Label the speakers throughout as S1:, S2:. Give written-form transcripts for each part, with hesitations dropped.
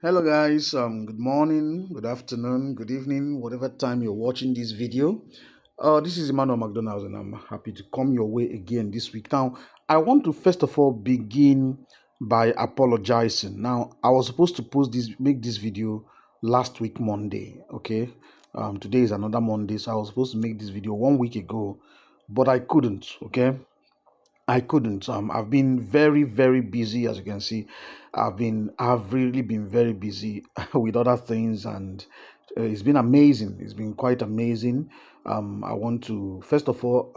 S1: Hello guys, good morning, good afternoon, good evening, whatever time you're watching this video. This is Emmanuel McDonald and I'm happy to come your way again this week. Now, I want to first of all begin by apologizing. Now, I was supposed to make this video last week Monday, okay? Today is another Monday, so I was supposed to make this video 1 week ago, but I couldn't, okay? I couldn't. I've been very, very busy, as you can see. I've really been very busy with other things, and it's been amazing. It's been quite amazing. I want to first of all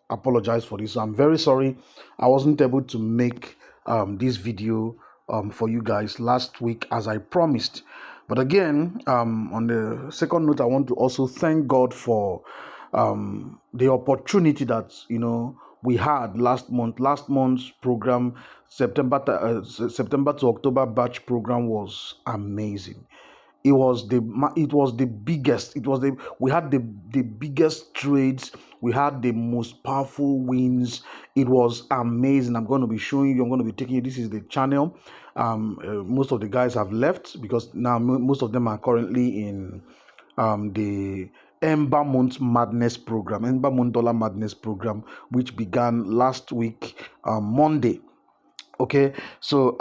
S1: apologize for this. I'm very sorry. I wasn't able to make this video for you guys last week as I promised. But again, on the second note, I want to also thank God for the opportunity that we had last month. Last month's program, September to October batch program, was amazing. It was the biggest. We had the biggest trades. We had the most powerful wins. It was amazing. I'm going to be showing you. I'm going to be taking you. This is the channel. Most of the guys have left because now most of them are currently in the Ember Month Madness program, Ember Month Dollar Madness program, which began last week, Monday. Okay, so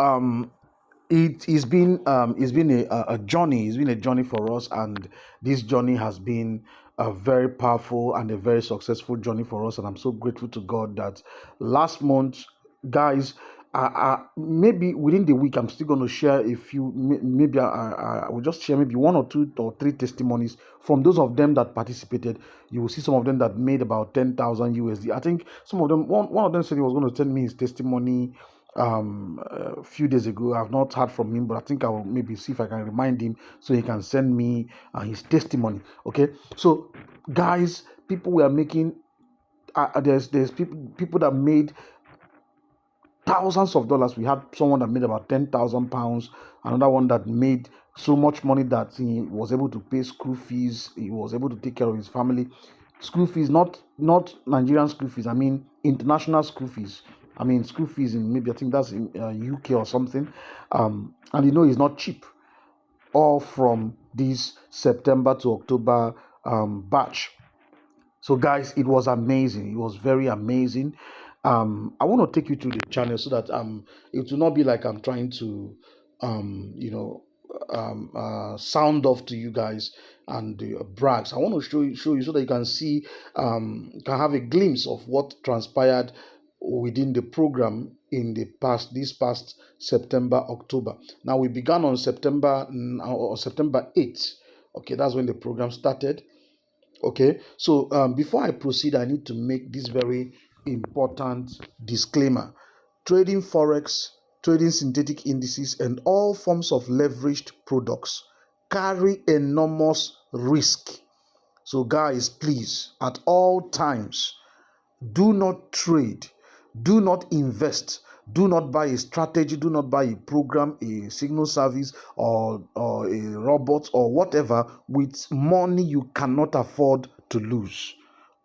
S1: it's been a journey. It's been a journey for us, and this journey has been a very powerful and a very successful journey for us. And I'm so grateful to God that last month, guys, maybe within the week, I'm still going to share a few. Maybe I will just share maybe one or two or three testimonies from those of them that participated. You will see some of them that made about 10,000 USD. I think some of them. One of them said he was going to send me his testimony a few days ago. I've not heard from him, but I think I will maybe see if I can remind him so he can send me his testimony. Okay, so guys, people were making there's people that made thousands of dollars. We had someone that made about 10,000 pounds, another one that made so much money that he was able to pay school fees, he was able to take care of his family. School fees, not Nigerian school fees, I mean international school fees. I mean school fees in, maybe I think that's in UK or something. And it's not cheap. All from this September to October batch. So, guys, it was amazing. It was very amazing. I want to take you through the channel so that it will not be like I'm trying to um, you know, sound off to you guys and brags. I want to show you so that you can see, can have a glimpse of what transpired within the program in this past September, October. Now we began on September 8th. Okay, that's when the program started. Okay, so before I proceed, I need to make this very important disclaimer. Trading forex, trading synthetic indices, and all forms of leveraged products carry enormous risk. So, guys, please, at all times, do not trade, do not invest, do not buy a strategy, do not buy a program, a signal service, or a robot or whatever with money you cannot afford to lose.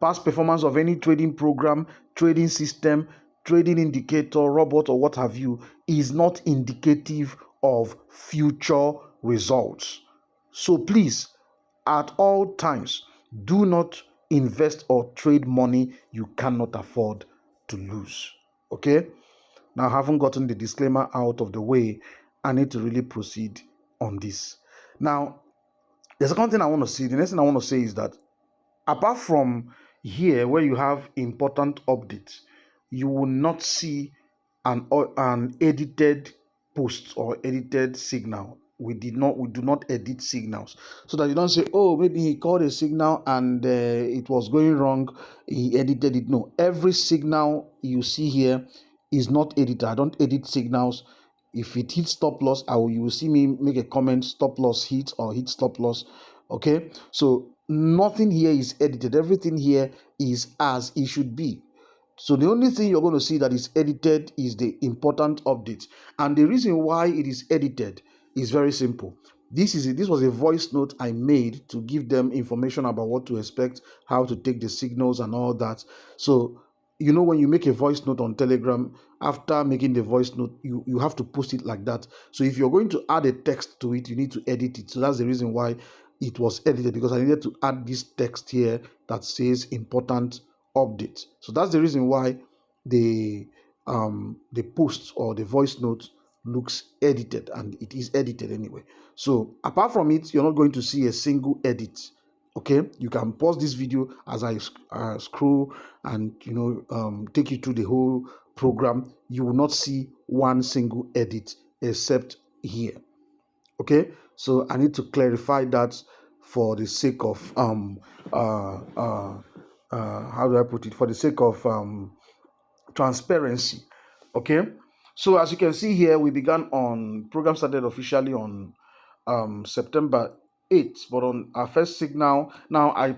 S1: Past performance of any trading program, trading system, trading indicator, robot, or what have you is not indicative of future results. So please, at all times, do not invest or trade money you cannot afford to lose. Okay? Now, having gotten the disclaimer out of the way, I need to really proceed on this. Now, the second thing I want to see, the next thing I want to say is that apart from here where you have important updates, you will not see an edited post or edited signal. We do not edit signals, so that you don't say, oh, maybe he called a signal and it was going wrong, he edited it. No, every signal you see here is not edited. I don't edit signals. If it hits stop loss, you will see me make a comment, stop loss hit or hit stop loss. Okay, so nothing here is edited. Everything here is as it should be. So the only thing you're going to see that is edited is the important updates. And the reason why it is edited is very simple. This was a voice note I made to give them information about what to expect, how to take the signals and all that. So you know, when you make a voice note on Telegram, after making the voice note, you have to post it like that. So if you're going to add a text to it, you need to edit it. So that's the reason why it was edited, because I needed to add this text here that says important update. So that's the reason why the post or the voice note looks edited, and it is edited anyway. So apart from it, you're not going to see a single edit. Okay, you can pause this video as I scroll and take you through the whole program. You will not see one single edit except here. Okay, so I need to clarify that for the sake of how do I put it, for the sake of transparency. Okay, so as you can see here, we began on program started officially on September 8th, but on our first signal, now I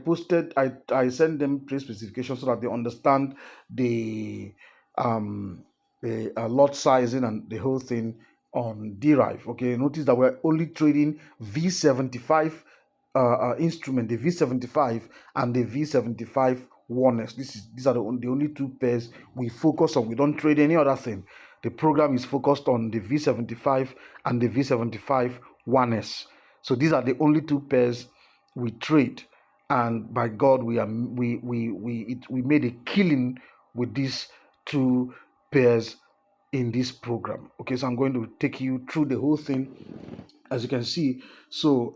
S1: send them trade specifications so that they understand the lot sizing and the whole thing on derive. Okay, notice that we're only trading V75 instrument, the V75 and the V75 warners. These are the only two pairs we focus on. We don't trade any other thing. The program is focused on the V75 and the V75 1S. So these are the only two pairs we trade, and by God, we made a killing with these two pairs in this program. Okay, so I'm going to take you through the whole thing, as you can see. So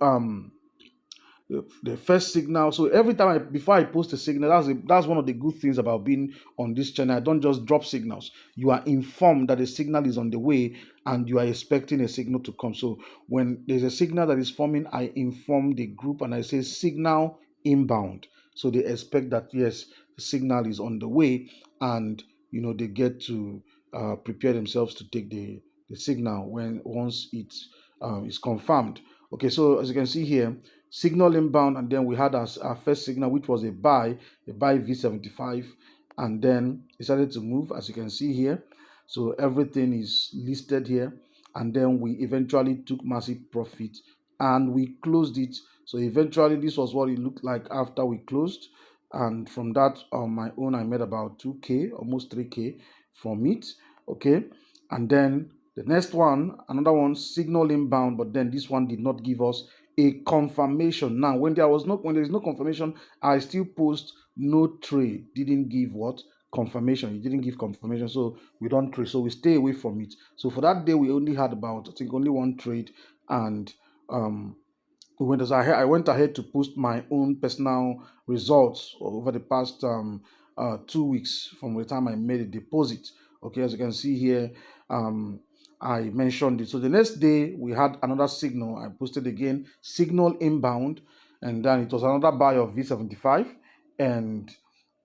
S1: the first signal. So every time before I post a signal, that's one of the good things about being on this channel. I don't just drop signals. You are informed that a signal is on the way and you are expecting a signal to come. So when there's a signal that is forming, I inform the group and I say signal inbound. So they expect that yes, the signal is on the way, and they get to prepare themselves to take the signal once it is confirmed. Okay, so as you can see here, signal inbound, and then we had our first signal, which was a buy V75, and then it started to move, as you can see here. So everything is listed here, and then we eventually took massive profit and we closed it. So eventually this was what it looked like after we closed, and from that on my own I made about 2k, almost 3k from it. Okay, and then the next one, another one, signal inbound, but then this one did not give us a confirmation. Now when there is no confirmation, I still post no trade, didn't give what? Confirmation. It didn't give confirmation, so we don't trade, so we stay away from it. So for that day we only had about, I think, only one trade, and I went ahead to post my own personal results over the past 2 weeks from the time I made a deposit. Okay, as you can see here, I mentioned it. So the next day we had another signal. I posted again, signal inbound, and then it was another buy of V75, and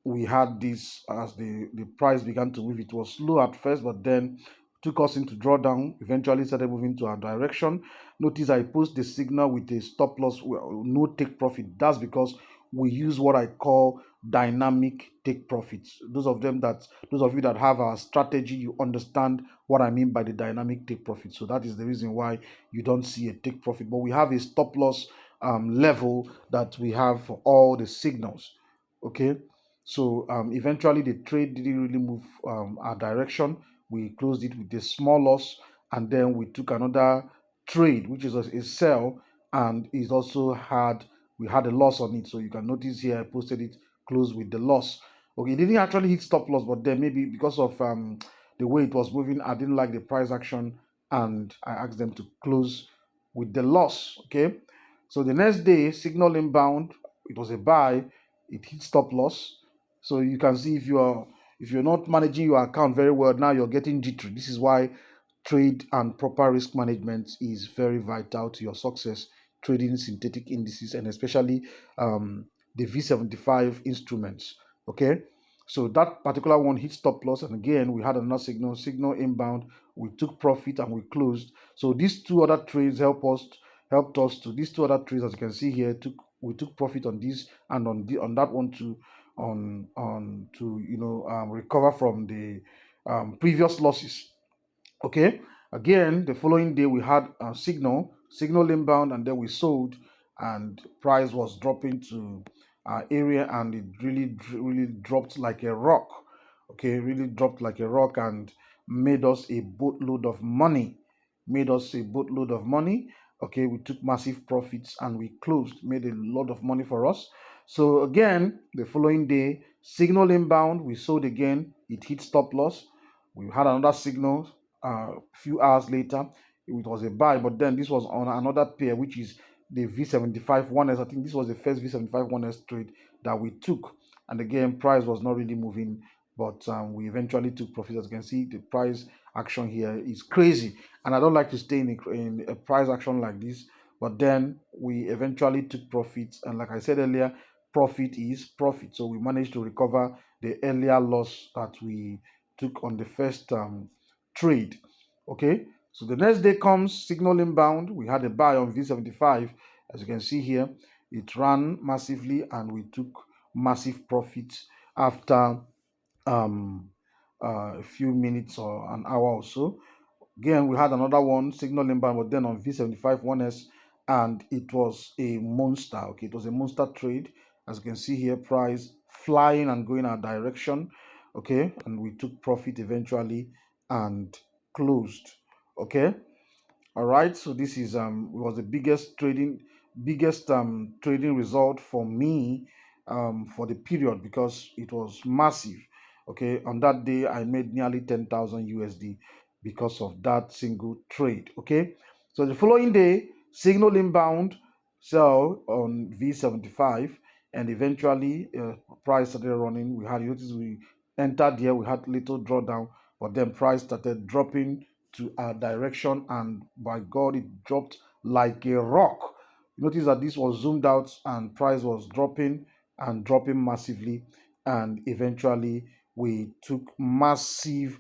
S1: we had this as the price began to move. It was slow at first, but then took us into drawdown, eventually started moving to our direction. Notice I post the signal with a stop loss, no take profit. That's because we use what I call dynamic take profits. Those of you that have our strategy, you understand what I mean by the dynamic take profit. So that is the reason why you don't see a take profit, but we have a stop loss level that we have for all the signals. Okay, so eventually the trade didn't really move our direction. We closed it with a small loss, and then we took another trade, which is a sell, and it also we had a loss on it. So you can notice here I posted it closed with the loss. Okay, it didn't actually hit stop loss, but then maybe because of the way it was moving, I didn't like the price action, and I asked them to close with the loss. Okay, so the next day, signal inbound, it was a buy, it hit stop loss. So you can see if you're not managing your account very well, now you're getting jittery. This is why trade and proper risk management is very vital to your success trading synthetic indices, and especially the V75 instruments. Okay, so that particular one hit stop loss, and again we had another signal inbound. We took profit and we closed. So these two other trades helped us to these two other trades, as you can see here. We took profit on this and on that one too, on to recover from the previous losses. Okay, again the following day we had a signal inbound, and then we sold, and price was dropping to area, and it really dropped like a rock. Okay, really dropped like a rock and made us a boatload of money. Made us a boatload of money. Okay, we took massive profits and we closed, made a lot of money for us. So again, the following day, signal inbound, we sold again, it hit stop loss. We had another signal a few hours later. It was a buy, but then this was on another pair, which is the V75 1S. I think this was the first V75 1S trade that we took. And again, price was not really moving, but we eventually took profit. As you can see, the price action here is crazy, and I don't like to stay in a price action like this. But then we eventually took profits, and like I said earlier, profit is profit. So we managed to recover the earlier loss that we took on the first trade. Okay, so the next day comes signal inbound. We had a buy on V75. As you can see here, it ran massively and we took massive profits after um, a few minutes or an hour or so. Again, we had another one, signal inbound, but then on V75 1S, and it was a monster. Okay, it was a monster trade. As you can see here, price flying and going our direction. Okay, and we took profit eventually and closed. Okay, all right, so this is was the biggest trading result for me for the period because it was massive. Okay, on that day I made nearly 10,000 USD because of that single trade. Okay, so the following day, signal inbound, sell on V75, and eventually price started running. We had, you notice, we entered here, we had little drawdown, but then price started dropping to our direction, and by God, it dropped like a rock. Notice that this was zoomed out and price was dropping and dropping massively, and eventually we took massive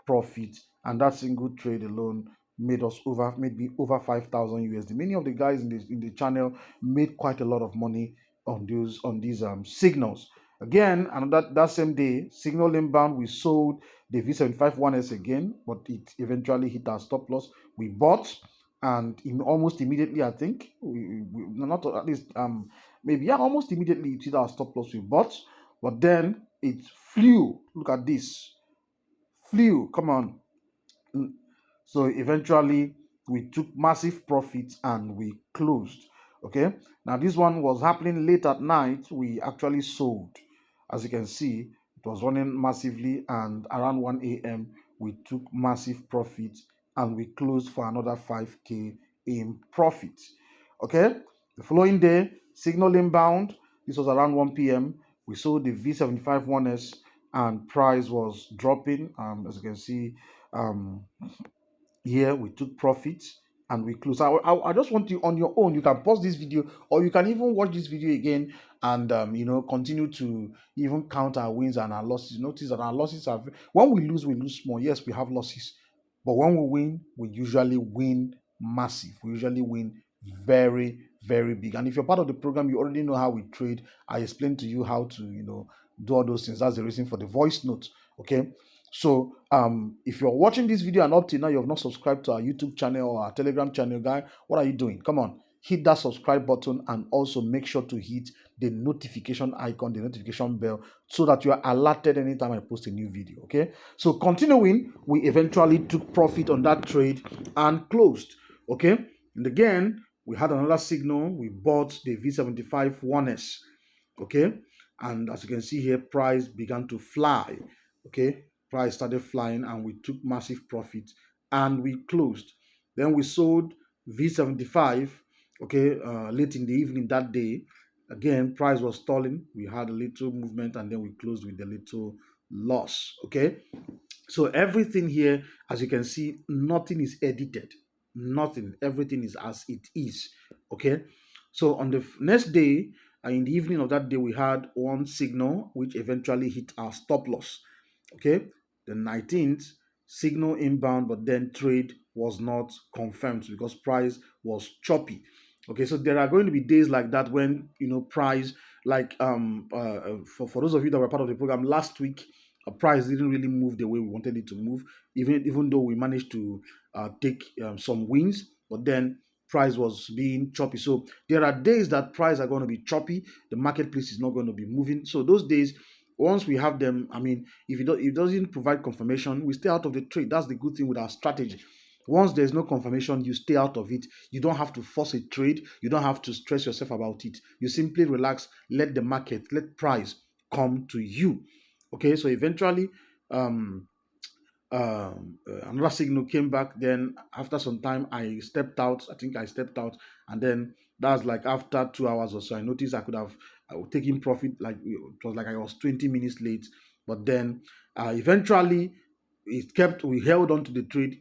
S1: profit, and that single trade alone made me over 5,000 USD. Many of the guys in the channel made quite a lot of money on these signals. Again, another that same day, signal inbound, we sold the V75 1S again, but it eventually hit our stop loss. We bought, and almost immediately, I think, we not at least maybe, yeah, almost immediately it hit our stop loss. We bought, but then it flew. Look at this, flew. Come on. So eventually we took massive profits and we closed. Okay, now this one was happening late at night. We actually sold. As you can see, it was running massively, and around 1 a.m. we took massive profits and we closed for another 5K in profit. Okay, the following day, signal inbound, this was around 1 p.m. We sold the V75 1S and price was dropping. As you can see, um, here we took profits and we close. I just want you, on your own, you can pause this video, or you can even watch this video again and continue to even count our wins and our losses. Notice that our losses are, when we lose small. Yes, we have losses, but when we win, we usually win massive. We usually win very big. And if you're part of the program, you already know how we trade. I explained to you how to do all those things. That's the reason for the voice note. Okay, so if you're watching this video and up till now you have not subscribed to our YouTube channel or our Telegram channel, guy, what are you doing? Come on, hit that subscribe button and also make sure to hit the notification icon, the notification bell, so that you are alerted anytime I post a new video. Okay, so continuing, we eventually took profit on that trade and closed. Okay, and again we had another signal. We bought the V75 1S. Okay, and as you can see here, price began to fly. Okay, price started flying and we took massive profit and we closed. Then we sold V75, okay, late in the evening that day. Again, price was stalling. We had a little movement and then we closed with a little loss. Okay, so everything here, as you can see, nothing is edited. Nothing. Everything is as it is. Okay. So on the next day, in the evening of that day, we had one signal which eventually hit our stop loss. Okay. The 19th, signal inbound, but then trade was not confirmed because price was choppy. Okay, so there are going to be days like that when price, like for those of you that were part of the program last week, price didn't really move the way we wanted it to move, even though we managed to take some wins, but then price was being choppy. So there are days that price are going to be choppy, the marketplace is not going to be moving. So those days once we have them, I mean, if it doesn't provide confirmation, we stay out of the trade. That's the good thing with our strategy. Once there's no confirmation, you stay out of it. You don't have to force a trade. You don't have to stress yourself about it. You simply relax, let the market, let price come to you. Okay, so eventually, um, another signal came back. Then after some time, I stepped out. I think I stepped out, and then that's like after 2 hours or so. I noticed I was taking profit. Like it was like I was 20 minutes late, but then eventually we held on to the trade.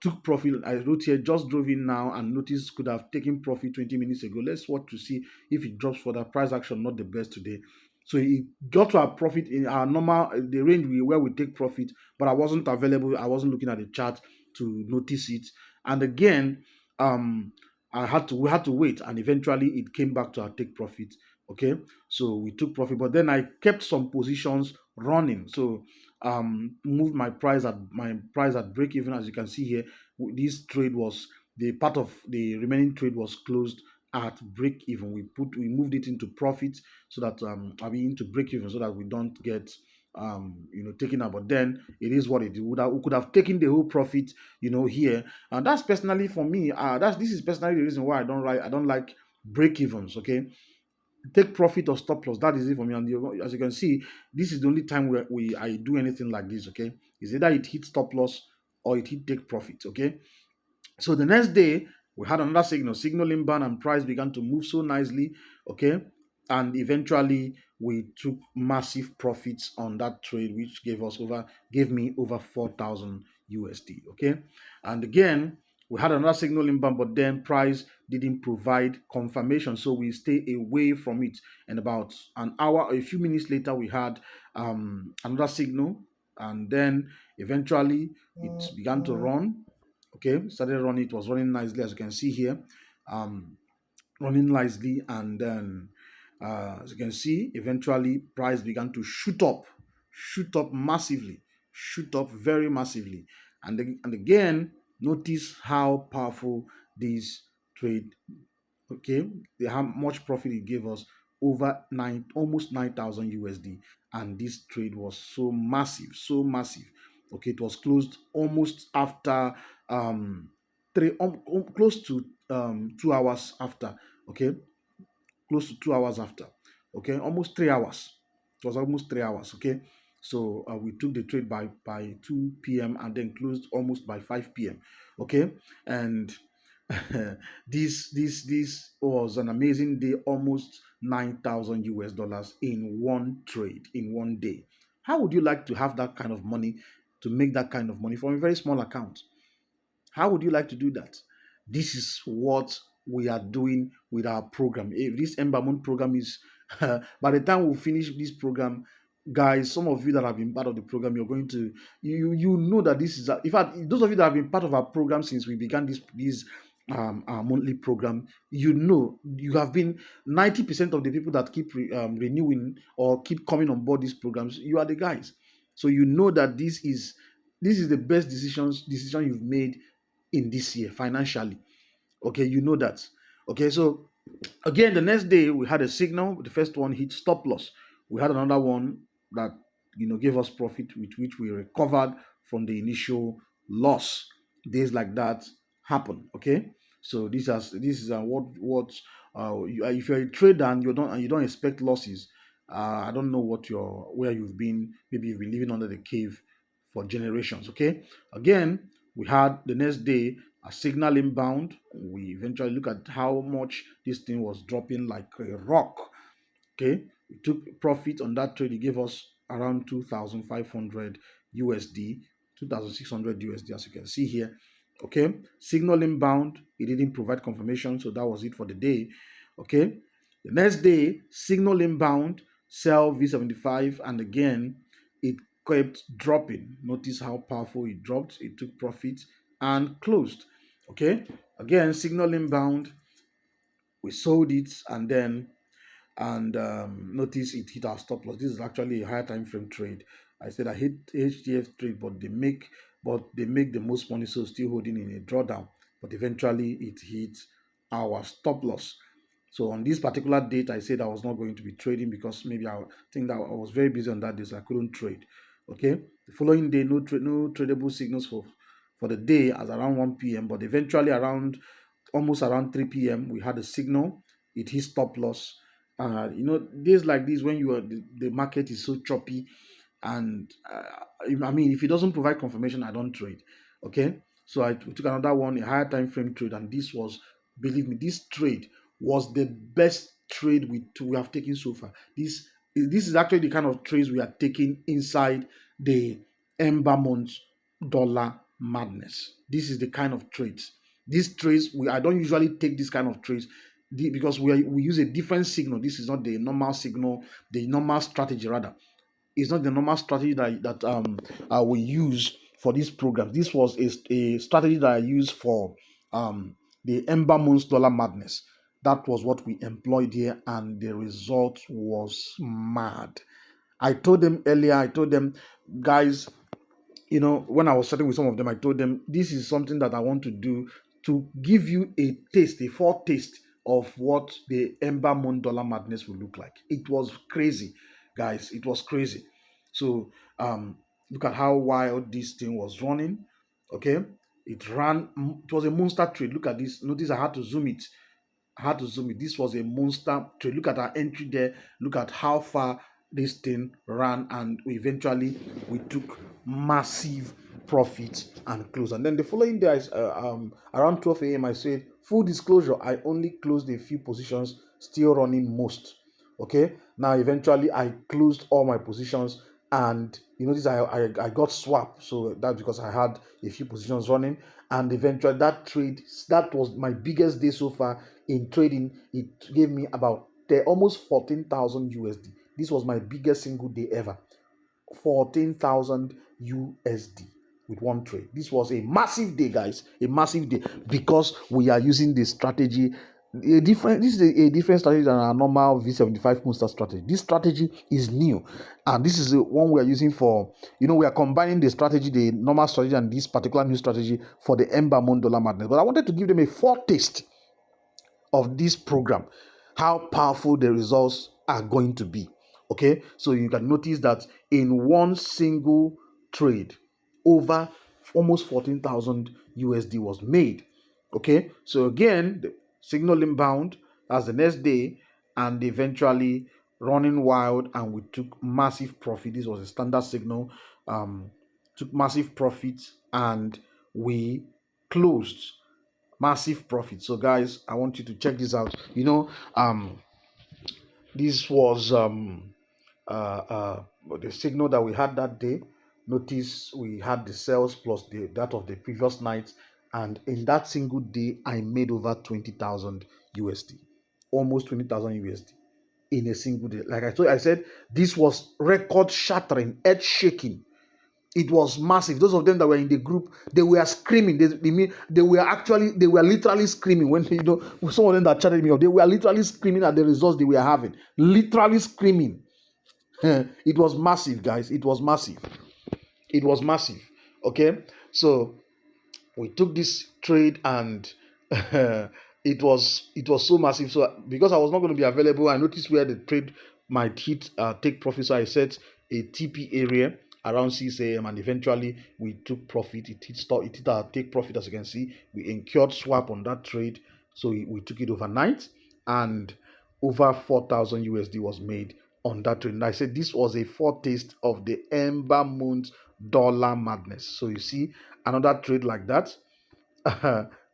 S1: Took profit. I wrote here, just drove in now and noticed could have taken profit 20 minutes ago. Let's watch to see if it drops further. Price action not the best today. So it got to our profit in our normal the range where we take profit, but I wasn't available. I wasn't looking at the chart to notice it. And again, um, we had to wait, and eventually it came back to our take profit. Okay, so we took profit, but then I kept some positions running. So moved my price at break even. As you can see here, this trade was the part of the remaining trade was closed at break even. We moved it into profit so that I mean into break even so that we don't get taken out. But then it is what it is. We could have taken the whole profit here, and that's personally for me. This is personally the reason why I don't like break evens. Okay, take profit or stop loss. That is it for me. And as you can see, this is the only time where I do anything like this. Okay, is either it hit stop loss or it hit take profit. Okay, so the next day, we had another signal inbound, and price began to move so nicely. Okay. And eventually we took massive profits on that trade, which gave me over 4,000 USD. Okay. And again, we had another signal inbound, but then price didn't provide confirmation. So we stay away from it. And about an hour, a few minutes later, we had another signal. And then eventually it began to run. Okay, started running. It was running nicely, as you can see here, um, running nicely, and then as you can see, eventually price began to shoot up massively, shoot up very massively, and again, notice how powerful this trade. Okay, how much profit it gave us, over almost 9,000 USD, and this trade was so massive, so massive. Okay, it was closed almost after close to 2 hours after. Okay, close to 2 hours after. Okay, almost 3 hours. It was almost 3 hours. Okay, so we took the trade by 2 p.m. and then closed almost by 5 p.m. Okay, and this was an amazing day, almost 9,000 US dollars in one trade in one day. How would you like to have that kind of money, to make that kind of money from a very small account? How would you like to do that? This is what we are doing with our program. If this Ember program is, by the time we finish this program, guys, some of you that have been part of the program, you're going to, you know that this is, in fact, those of you that have been part of our program since we began this our monthly program, you have been 90% of the people that keep renewing or keep coming on board these programs. You are the guys, so you know that this is the best decision you've made in this year financially. Okay, you know that. Okay, so again, the next day we had a signal. The first one hit stop loss. We had another one that gave us profit, with which we recovered from the initial loss. Days like that happen. Okay, so this is if you're a trader and you don't expect losses. I don't know where you've been. Maybe you've been living under the cave for generations. Okay, again, we had the next day a signal inbound. We eventually look at how much this thing was dropping like a rock. Okay, we took profit on that trade. It gave us around 2,500 USD, 2,600 USD, as you can see here. Okay, signal inbound. It didn't provide confirmation, so that was it for the day. Okay, the next day, signal inbound, sell V75, and again, it kept dropping. Notice how powerful it dropped. It took profit and closed. Okay, again, signal inbound, we sold it, and notice it hit our stop loss. This is actually a higher time frame trade. I said I hate HDF trade, but they make the most money, so still holding in a drawdown. But eventually it hit our stop loss. So on this particular date, I said I was not going to be trading because maybe I think that I was very busy on that day, so I couldn't trade. Okay. The following day, no tradable signals for the day as around 1 p.m. But eventually almost around 3 p.m. we had a signal. It hit stop loss. Days like this when the market is so choppy, and I mean, if it doesn't provide confirmation, I don't trade. Okay, so I took another one, a higher time frame trade, and this was, believe me, this trade was the best trade we have taken so far. This is actually the kind of trades we are taking inside the Ember month dollar madness. This is the kind of trades. These trades, I don't usually take this kind of trades because we use a different signal. This is not the normal signal, the normal strategy rather. It's not the normal strategy that we use for this program. This was a strategy that I used for the Ember Moon's Dollar Madness. That was what we employed here, and the result was mad. I told them earlier, guys, when I was chatting with some of them, I told them this is something that I want to do to give you a foretaste of what the Ember Moon Dollar Madness will look like. It was crazy, guys. It was crazy. So look at how wild this thing was running. Okay, it ran. It was a monster trade. Look at this. Notice I had to zoom it. This was a monster trade. Look at our entry there. Look at how far this thing ran, and we took massive profit and close. And then the following day, around 12 a.m., I said, full disclosure, I only closed a few positions, still running most. Okay, now eventually I closed all my positions, and you notice I got swapped, so that's because I had a few positions running, and eventually that was my biggest day so far in trading. It gave me about almost 14,000 USD. This was my biggest single day ever. 14,000 USD with one trade. This was a massive day, guys. A massive day, because we are using the strategy. This is a different strategy than our normal V75 monster strategy. This strategy is new, and this is the one we are using for, we are combining the strategy, the normal strategy, and this particular new strategy for the Ember Moon Dollar Madness. But I wanted to give them a foretaste of this program, how powerful the results are going to be. Okay, so you can notice that in one single trade, over almost 14,000 USD was made. Okay, so again, the signal inbound as the next day, and eventually running wild, and we took massive profit. This was a standard signal. Took massive profit, and we closed massive profit. So guys, I want you to check this out. This was the signal that we had that day. Notice we had the sales plus that of the previous night, and in that single day I made over 20,000 USD, almost 20,000 USD in a single day. Like I said, this was record shattering, earth shaking. It was massive. Those of them that were in the group, they were screaming. They were literally screaming when some of them that chatted me up. They were literally screaming at the results they were having. Literally screaming. It was massive, guys. It was massive. It was massive. Okay, so we took this trade, and it was so massive. So because I was not going to be available, I noticed where the trade might take profit. So I set a TP area around 6 a.m. and eventually we took profit. It hit our take profit. As you can see, we incurred swap on that trade, so we took it overnight, and over 4,000 USD was made on that trade. And I said this was a foretaste of the Ember Moon's Dollar Madness. So you see another trade like that.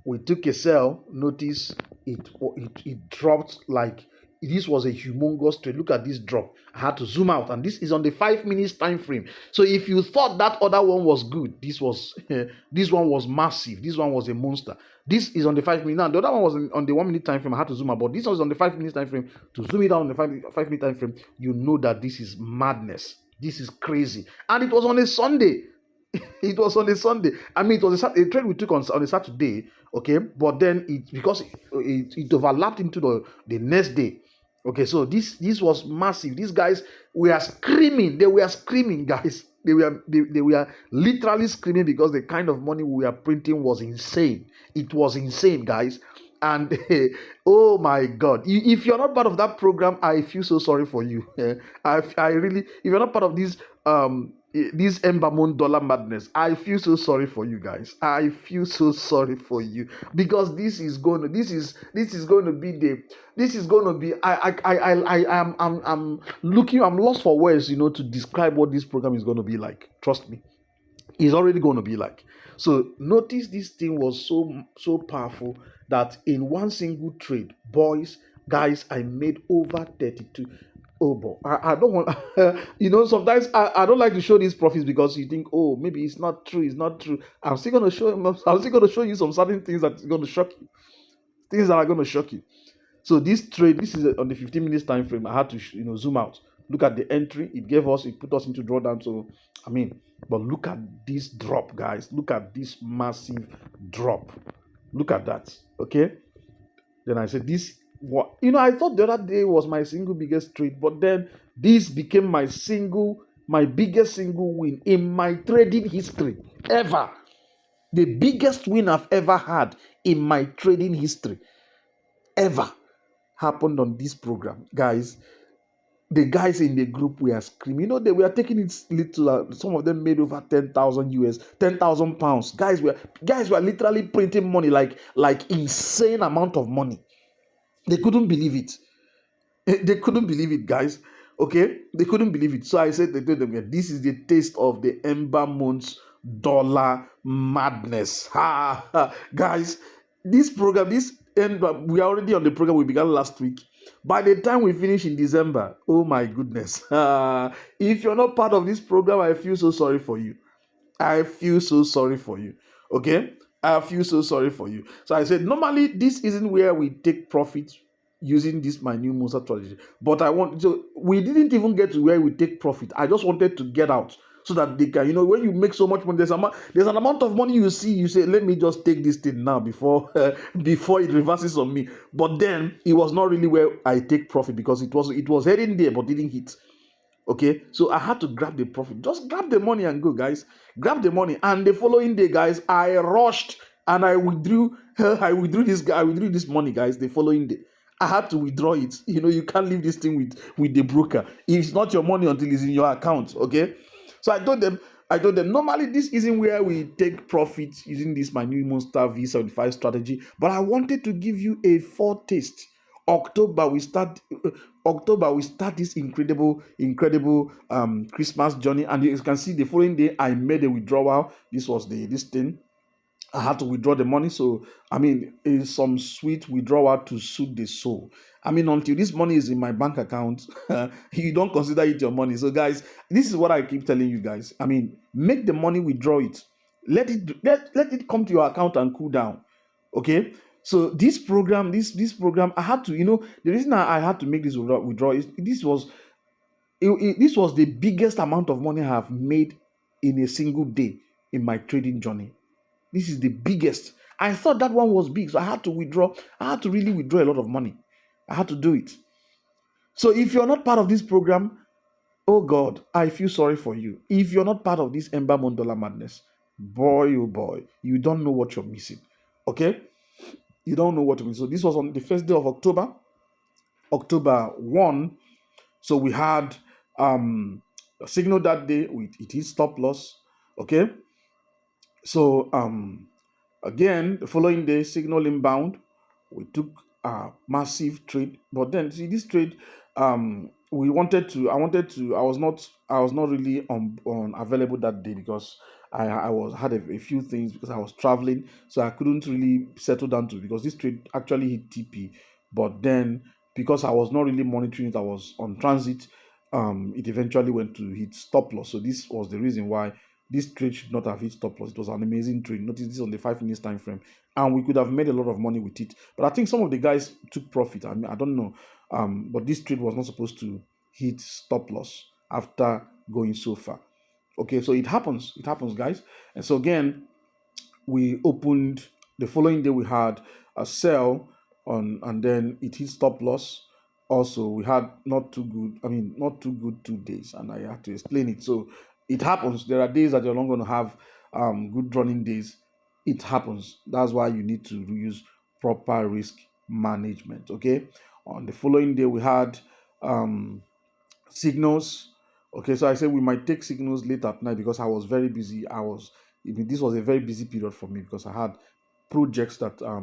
S1: We took a sell. Notice it dropped like this was a humongous trade. Look at this drop. I had to zoom out, and this is on the 5 minutes time frame. So if you thought that other one was good, this one was massive. This one was a monster. This is on the 5 minutes. Now the other one was on the 1 minute time frame. I had to zoom out, but this one is on the 5 minutes time frame. To zoom it down on the 5 minute time frame, you know that this is madness. This is crazy, and it was on a Sunday. It was on a Sunday. I mean, it was a trade we took on a Saturday, okay? But then because it overlapped into the next day. Okay, so this was massive. These guys were screaming. They were screaming, guys. They were literally screaming because the kind of money we were printing was insane. It was insane, guys. And oh my God, if you're not part of that program, I feel so sorry for you. I really, if you're not part of this Ember Moon dollar madness, I feel so sorry for you guys. I feel so sorry for you, because this is going to be the this is going to be I'm lost for words, to describe what this program is going to be like. Trust me, is already going to be like. So notice this thing was so powerful that in one single trade, guys, I made over 32. Oh boy, I don't want sometimes I don't like to show these profits, because you think, oh, maybe it's not true. I'm still gonna show you some certain things that is going to shock you, things that are going to shock you. So this is on the 15 minutes time frame. I had to zoom out, look at the entry. It put us into drawdown. So but look at this drop, guys. Look at this massive drop. Look at that. Okay. Then I said, this what I thought the other day was my single biggest trade, but then this became my biggest single win in my trading history ever. The biggest win I've ever had in my trading history ever happened on this program, guys. The guys in the group were screaming. They were taking it little. Some of them made over 10,000 US, 10,000 pounds. Guys were literally printing money, like insane amount of money. They couldn't believe it. They couldn't believe it, guys. Okay, they couldn't believe it. So I said, they told them, yeah, this is the taste of the Ember Moon's dollar madness. Guys, this program, we are already on the program. We began last week. By the time we finish in December, oh my goodness. If you're not part of this program, I feel so sorry for you. I feel so sorry for you. Okay? I feel so sorry for you. So I said, normally this isn't where we take profit using this my new Musa strategy. But we didn't even get to where we take profit. I just wanted to get out so that they can, when you make so much money, there's an amount of money you see, you say, let me just take this thing now before before it reverses on me. But then it was not really where I take profit, because it was heading there but didn't hit. Okay, so I had to grab the profit. Just grab the money and go, guys. Grab the money. And the following day, guys, I rushed and I withdrew. I withdrew this money, guys. The following day, I had to withdraw it. You can't leave this thing with the broker. It's not your money until it's in your account. Okay, so I told them, normally this isn't where we take profit using this my new Monster V75 strategy, but I wanted to give you a foretaste. October we start this incredible Christmas journey, and you can see the following day I made a withdrawal. This thing I had to withdraw the money. So it's some sweet withdrawal to suit the soul. Until this money is in my bank account, you don't consider it your money. So guys, this is what I keep telling you guys. Make the money, withdraw it, let it come to your account and cool down. Okay. So this program, I had to, the reason I had to make this withdrawal is this was the biggest amount of money I have made in a single day in my trading journey. This is the biggest. I thought that one was big, so I had to withdraw. I had to really withdraw a lot of money. I had to do it. So if you're not part of this program, oh God, I feel sorry for you. If you're not part of this Ember Moon dollar madness, boy, oh boy, you don't know what you're missing. Okay? You don't know what you're missing. So this was on the first day of October 1. So we had a signal that day. It is stop loss. Okay? So again, the following day, signal inbound, we took a massive trade. But then, see, this trade, we wanted to. I was not really on available that day, because I had a few things, because I was traveling, so I couldn't really settle down to, because this trade actually hit TP. But then, because I was not really monitoring it, I was on transit. It eventually went to hit stop loss. So this was the reason why this trade should not have hit stop loss. It was an amazing trade. Notice this on the 5 minutes time frame, and we could have made a lot of money with it. But I think some of the guys took profit. I don't know. But this trade was not supposed to hit stop loss after going so far. Okay, so it happens. It happens, guys. And so again, we opened the following day. We had a sell on, and then it hit stop loss. Also, we had not too good 2 days, and I had to explain it. So it happens. There are days that you're not going to have good running days. It happens. That's why you need to use proper risk management. Okay, on the following day we had signals. Okay, so I said we might take signals late at night because I was very busy. This was a very busy period for me because I had projects that I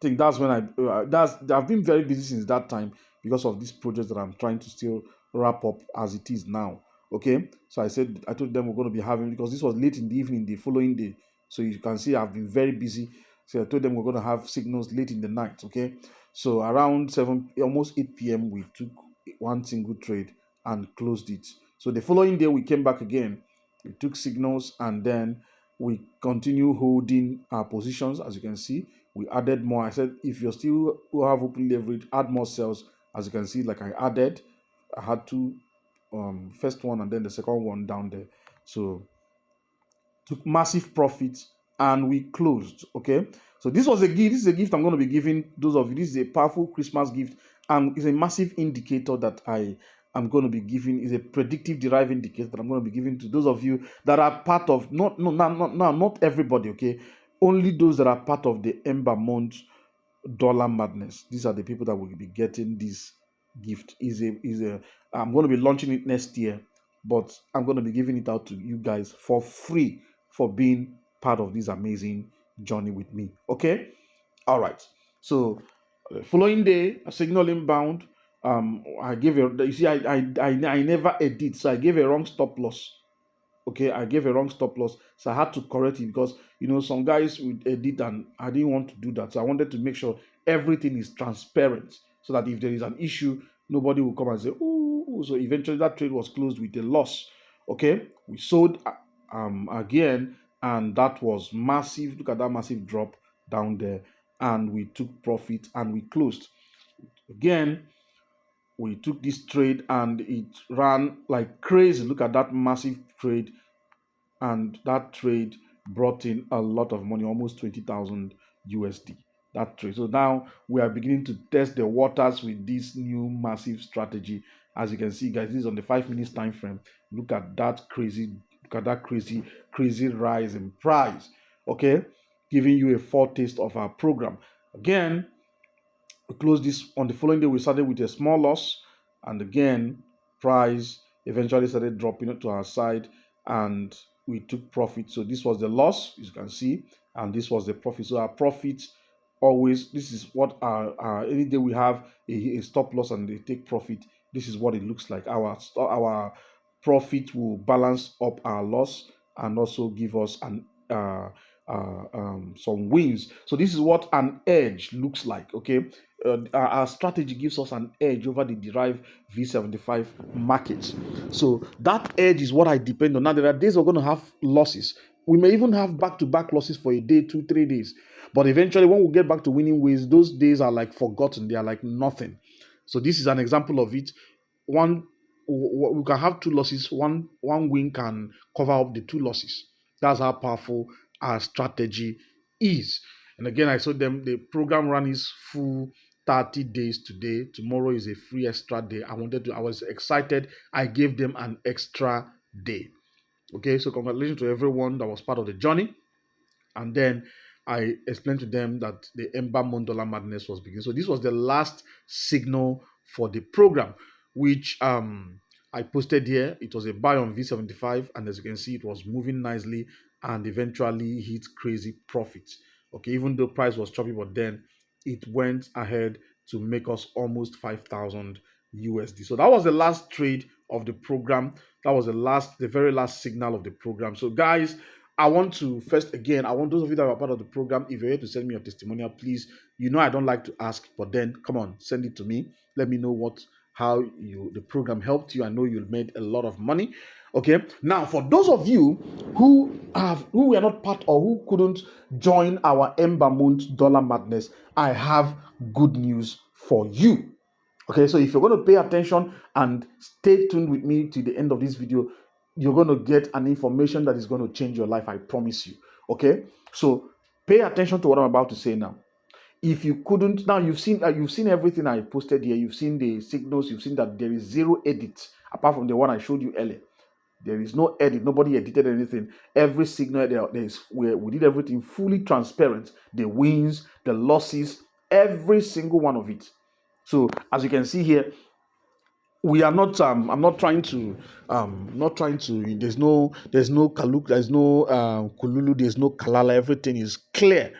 S1: think that's when I've been very busy since that time because of these projects that I'm trying to still wrap up as it is now. Okay, so I told them we're going to be having, because this was late in the evening the following day, so you can see I've been very busy. So I told them we're going to have signals late in the night. Okay, so around 7, almost 8 p.m. we took one single trade and closed it. So the following day we came back again, we took signals, and then we continue holding our positions. As you can see, we added more. I said if you're still who have open leverage, add more cells. As you can see, like I had two, first one and then the second one down there. So took massive profits and we closed. Okay, so this was a gift. This is a gift I'm going to be giving those of you. This is a powerful Christmas gift, and it's a massive indicator that I am going to be giving. Is a predictive derived indicator that I'm going to be giving to those of you that are part of, not everybody. Okay, only those that are part of the Ember Month Dollar Madness. These are the people that will be getting this gift. Is a I'm going to be launching it next year, but I'm going to be giving it out to you guys for free for being part of this amazing journey with me. Okay, all right. So the following day, a signal inbound. I gave a, you see, I never edit, so I gave a wrong stop loss. Okay, I gave a wrong stop loss, so I had to correct it because some guys would edit and I didn't want to do that. So I wanted to make sure everything is transparent so that if there is an issue, nobody will come and say, "Oh." So eventually that trade was closed with a loss. Okay, we sold again, and that was massive. Look at that massive drop down there, and we took profit and we closed again. We took this trade and it ran like crazy. Look at that massive trade, and that trade brought in a lot of money, almost 20,000 USD. That trade. So now we are beginning to test the waters with this new massive strategy. As you can see, guys, this is on the 5 minutes time frame. Look at that crazy rise in price. Okay, giving you a foretaste of our program. Again, we closed this on the following day. We started with a small loss, and again, price eventually started dropping to our side, and we took profit. So this was the loss, as you can see, and this was the profit. So our profit always, this is what our any day we have a stop loss and they take profit. This is what it looks like. Our profit will balance up our loss and also give us some wins. So this is what an edge looks like. Okay, our strategy gives us an edge over the derived V75 markets. So that edge is what I depend on. Now there are days we're going to have losses. We may even have back-to-back losses for a day, 2-3 days. But eventually, when we get back to winning ways, those days are like forgotten. They are like nothing. So this is an example of it. We can have two losses. One win can cover up the two losses. That's how powerful our strategy is. And again, I told them the program run is full 30 days today. Tomorrow is a free extra day. I was excited. I gave them an extra day. Okay, so congratulations to everyone that was part of the journey. And then I explained to them that the Ember Mondola Madness was beginning. So this was the last signal for the program, which I posted here. It was a buy on V75, and as you can see, it was moving nicely and eventually hit crazy profits. Okay, even though price was choppy, but then it went ahead to make us almost 5,000 USD. So that was the last trade of the program. That was the very last signal of the program. So guys, I want to first, again, I want those of you that are part of the program, if you're here to send me your testimonial, please, I don't like to ask, but then come on, send it to me. Let me know how the program helped you. I know you made a lot of money. Okay. Now, for those of you who were not part or who couldn't join our Ember Month Dollar Madness, I have good news for you. Okay, so if you're going to pay attention and stay tuned with me to the end of this video, you're going to get an information that is going to change your life. I promise you. Okay, so pay attention to what I'm about to say now. If you couldn't, now you've seen everything I posted here. You've seen the signals. You've seen that there is zero edit apart from the one I showed you earlier. There is no edit. Nobody edited anything. Every signal we did everything fully transparent. The wins, the losses, Every single one of it. So as you can see here, we are not I'm not trying to there's no kaluk, there's no kululu, there's no kalala. Everything is clear.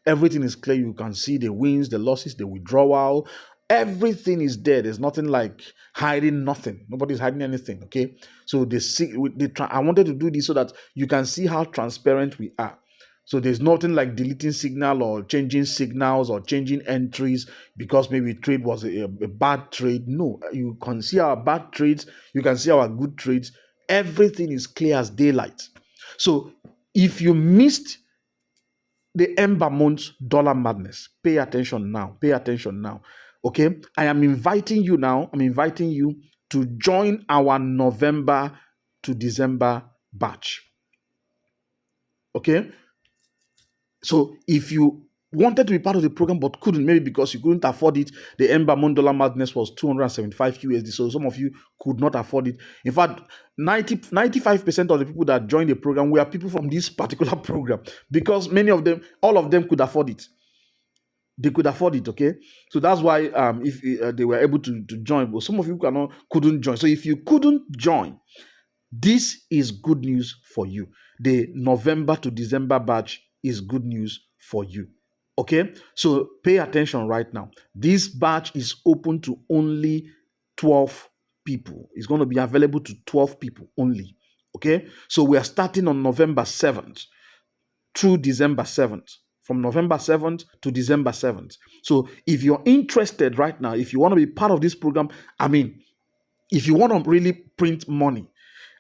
S1: Everything is clear. You can see the wins, the losses, the withdrawal. Everything is there. There's nothing like hiding nothing. Nobody's hiding anything. Okay. So I wanted to do this so that you can see how transparent we are. So there's nothing like deleting signal or changing signals or changing entries because maybe trade was a bad trade. No, you can see our bad trades. You can see our good trades. Everything is clear as daylight. So if you missed the Ember Month dollar madness, pay attention now. Pay attention now. Okay. I am inviting you now. I'm inviting you to join our November to December batch. Okay. So if you wanted to be part of the program but couldn't, maybe because you couldn't afford it, the Ember Month dollar madness was 275 USD. So some of you could not afford it. In fact, 95% of the people that joined the program were people from this particular program because many of them, all of them could afford it. They could afford it. Okay, so that's why if they were able to join, but some of you couldn't join. So if you couldn't join, this is good news for you. The November to December batch is good news for you. Okay, so pay attention right now. This batch is open to only 12 people. It's going to be available to 12 people only. Okay, so we are starting on November 7th through December 7th. From November 7th to December 7th. So if you're interested right now, if you want to be part of this program, if you want to really print money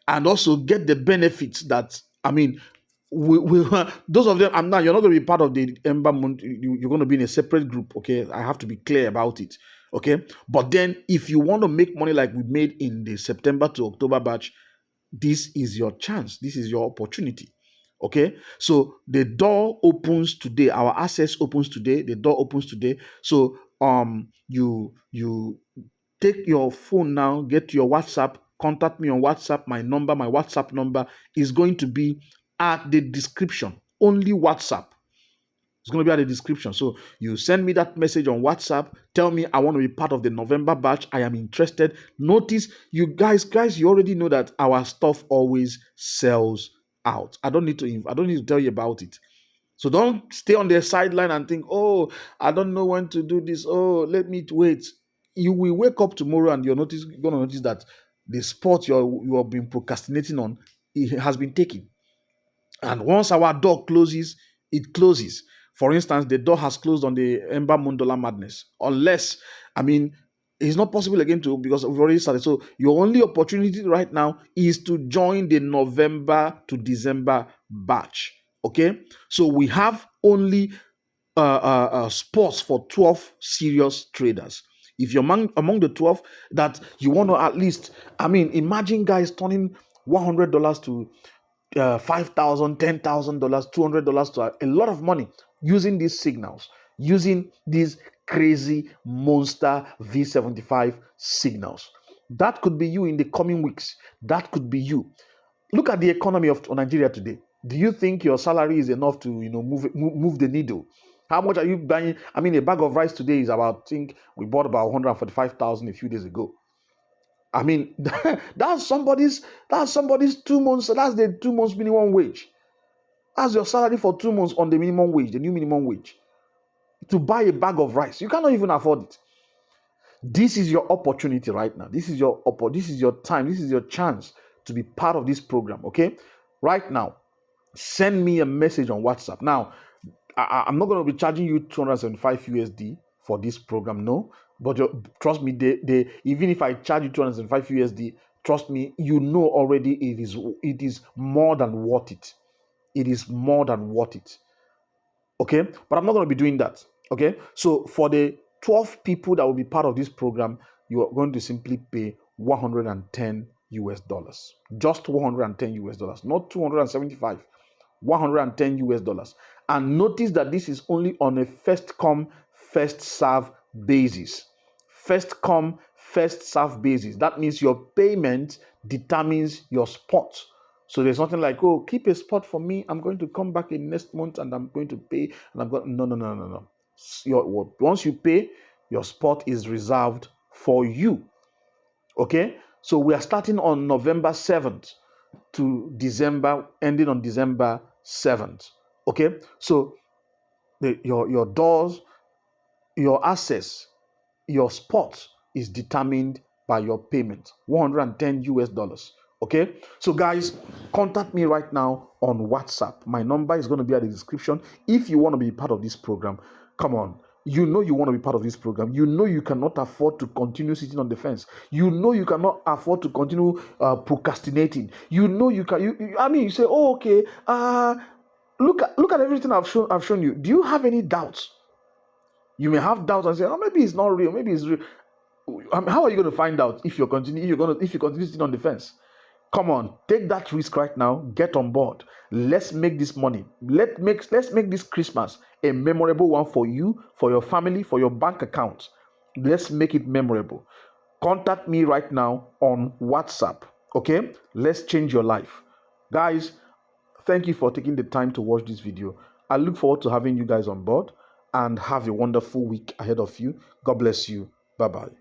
S1: and also get the benefits that, those of them, you're not going to be part of the Ember Month. You're going to be in a separate group. Okay, I have to be clear about it. Okay, but then if you want to make money like we made in the September to October batch, this is your chance. This is your opportunity. Okay, so the door opens today. Our access opens today. The door opens today. So you take your phone now, get your WhatsApp, contact me on WhatsApp. My WhatsApp number is going to be at the description. Only WhatsApp. It's going to be at the description. So you send me that message on WhatsApp. Tell me I want to be part of the November batch. I am interested. Notice, you guys, you already know that our stuff always sells out. I don't need to tell you about it. So don't stay on the sideline and think, oh, I don't know when to do this. Oh, let me wait. You will wake up tomorrow and you're going to notice that the spot you have been procrastinating on, it has been taken. And once our door closes, it closes. For instance, the door has closed on the Ember Mondola Madness. Unless, it's not possible again because we've already started. So your only opportunity right now is to join the November to December batch. Okay? So we have only spots for 12 serious traders. If you're among the 12 that you want to at least, imagine guys turning $100 to $5,000, $10,000, $200 to a lot of money using these signals, using these crazy monster V75 signals. That could be you in the coming weeks. That could be you. Look at the economy of Nigeria today. Do you think your salary is enough to move the needle? How much are you buying? A bag of rice today is about, I think we bought about 145,000 a few days ago. That's somebody's 2 months. That's the 2 months minimum wage. That's your salary for 2 months on the minimum wage, the new minimum wage. To buy a bag of rice, you cannot even afford it. This is your opportunity right now. This is your time. This is your chance to be part of this program. Okay, right now, send me a message on WhatsApp. Now, I'm not going to be charging you 275 USD for this program, no. But trust me, they even if I charge you 275 USD, trust me, you know already it is more than worth it. It is more than worth it. Okay, but I'm not going to be doing that. Okay, so for the 12 people that will be part of this program, you are going to simply pay 110 US dollars. Just 110 US dollars, not 275. 110 US dollars. And notice that this is only on a first come, first serve basis. First come, first serve basis. That means your payment determines your spot. So there's nothing like, oh, keep a spot for me. I'm going to come back in next month and I'm going to pay. And I'm going, no. Once you pay, your spot is reserved for you. Okay, so we are starting on November 7th to December, ending on December 7th. Okay, so your doors, your access, your spot is determined by your payment, 110 US dollars. Okay, so guys, contact me right now on WhatsApp. My number is going to be at the description. If you want to be part of this program, come on. You know you want to be part of this program. You know you cannot afford to continue sitting on the fence. You know you cannot afford to continue procrastinating. You know you can. I mean, you say, oh, okay. Look at everything I've shown you. Do you have any doubts? You may have doubts and say, oh, maybe it's not real. Maybe it's real. How are you going to find out if you continue sitting on the fence? Come on, take that risk right now. Get on board. Let's make this money. Let's make this Christmas a memorable one for you, for your family, for your bank account. Let's make it memorable. Contact me right now on WhatsApp. Okay? Let's change your life. Guys, thank you for taking the time to watch this video. I look forward to having you guys on board and have a wonderful week ahead of you. God bless you. Bye-bye.